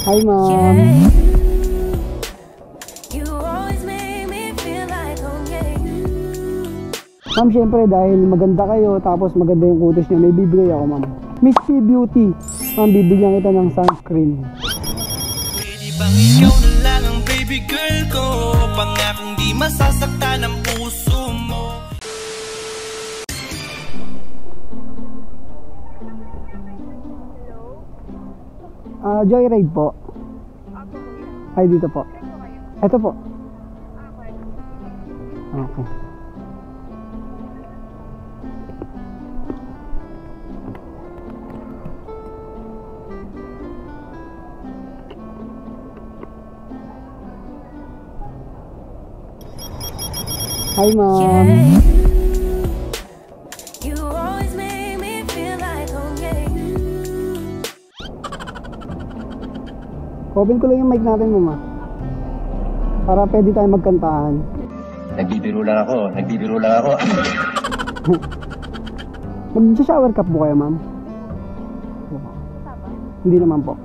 Hi, ma'am. Ma'am, syempre dahil maganda kayo, tapos maganda yung kutis niyo, may bibigay ako, ma'am. Miss P Beauty. Ma'am, bibigyan kita ng sunscreen. Pwede bang ikaw na lang ang baby girl ko? Pangakong di masasaktan ang puso mo. Joyride po. Ay, dito po. Ito po. Okay. Hi, ma'am. Open ko lang yung mic natin, mama. Para pwede tayo magkantahan. Nagbibiro lang ako. Mag-shower cup po kayo, ma'am? Hindi naman po.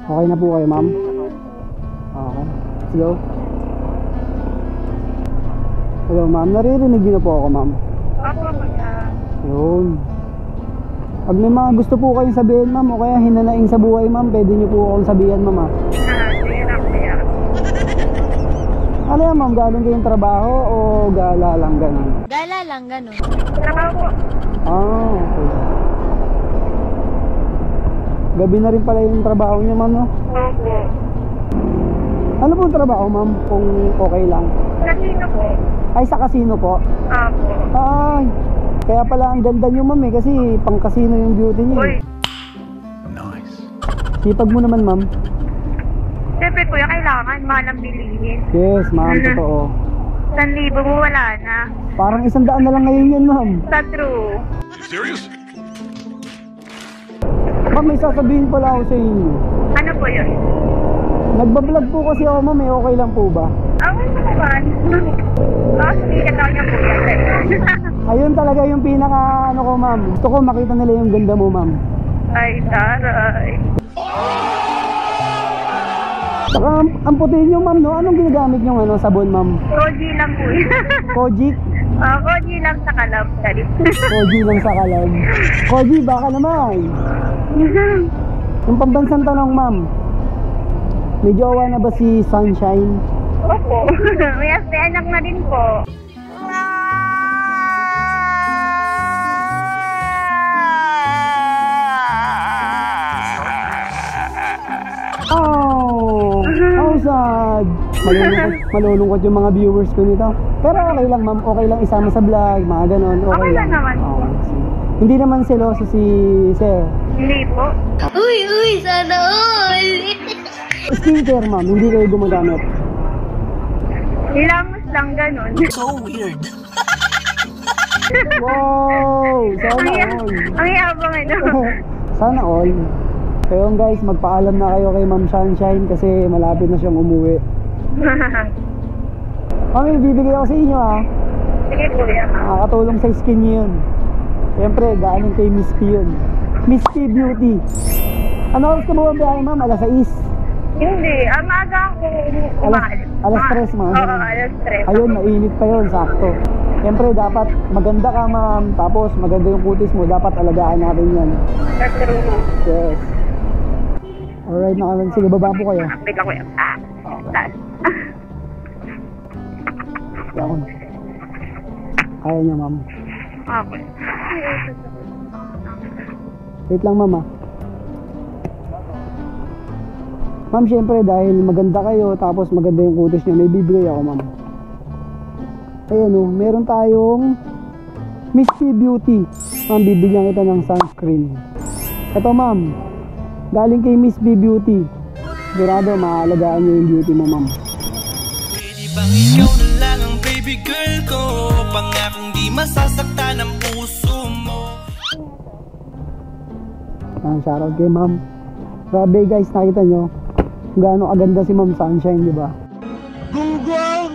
Okay na po kayo, ma'am? Okay. Let's go. Hello, ma'am. Naririnig niyo na po ako, ma'am. Yun. Pag may mga gusto po kayong sabihin, ma'am, o kaya hinanaing sa buhay, ma'am, pwede niyo po akong sabihan, ma'am. Ano yan, ma'am? Galing kayong trabaho o gala lang ganun? Gala lang ganun. Trabaho po. Okay. Gabi na rin pala yung trabaho niyo, ma'am, no? Opo. Ano pong trabaho, ma'am, kung okay lang? Kasino po. Ay, sa casino po? Opo. Ay, kaya pala ang ganda niyo, ma'am, kasi pang casino yung beauty niyo. Uy. Nice. Sipag mo naman, ma'am. Siyempre kuya, kailangan mahal ang bilihin. Yes, ma'am, totoo. 1,000 mo wala na. Parang 100 na lang ngayon yan, ma'am. Sa true. Serious? Ma'am, may sasabihin pala ako sa inyo. Ano po yun? Nagbablog po kasi ako, ma'am, eh, okay lang po ba? Okay na naman. Sikat ako niya po yan. Ayun talaga yung pinaka, ano ko, ma'am. Gusto ko makita nila yung ganda mo, ma'am. Ay, taray. Saka, ang puti nyo, ma'am, no? Anong ginagamit nyo, sabon, ma'am? Koji lang po yun. Kojic? Koji lang sa kalab. Koji lang sa kalag. Koji, baka naman. Yung pambansang tanong, ma'am. May jowa na ba si Sunshine? Opo. May anak na din po. Oh, how sad. Malulungkot yung mga viewers ko nito. Pero okay lang, ma'am. Okay lang isama sa vlog, mga ganon. Okay lang naman po. Hindi naman seloso si Sir. Hindi po. Uy, sana all! Skincare, ma'am. Hindi kayo gumagamit. Hilamos lang ganun. So weird. Wow! Sana all. Ang yabang ano. Sana all. Kaya guys, magpaalam na kayo kay Ma'am Sunshine kasi malapit na siyang umuwi. Mami, bibigay ako sa inyo, ha. Sige po yan. Nakakatulong sa skin niyo yun. Siyempre, galing kay Miss P yun. Miss P Beauty. Ano oras ka ba biyahe, ma'am? Alas 6? Hindi. Maaga ako Alas 3, mga Oo, alas 3. Ayun, mainit pa yun, sakto. Siyempre, dapat maganda ka, ma'am. Tapos, maganda yung kutis mo. Dapat alagaan natin yan. Yes. Alright, nakalang. Sige, baba po kayo. Wait lang ko yan. Taas. Ako na. Kaya niya, ma'am. Okay. Wait lang, ma'am, ha. Ma'am, syempre, dahil maganda kayo, tapos maganda yung kutis niyo, may bibigay ako, ma'am. Ayan, o. Meron tayong Miss P Beauty. Ma'am, bibigyan kita ng sunscreen. Ito, ma'am. Galing kay Miss P Beauty. Sigurado, maalagaan niyo yung beauty mo, ma'am. Pwede bang ikaw na lang ang baby girl ko? Pangakong di masasaktan ang puso mo. Shoutout kay ma'am. Grabe guys, nakita nyo kung gaano kaganda si Ma'am Sunshine, di ba? Gunggong!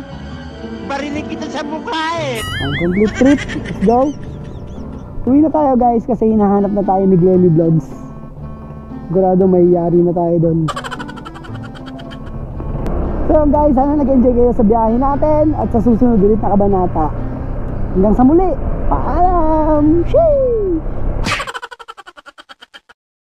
Barinig kita sa mukha eh! Ang complete trip. Let's go. Uwi na tayo guys kasi hinahanap na tayo ni Glenny Vlogs. Sigurado may yari na tayo doon. So guys, sana nag-enjoy kayo sa biyahe natin at sa susunod ulit na kabanata. Hanggang sa muli, paalam! Sheesh!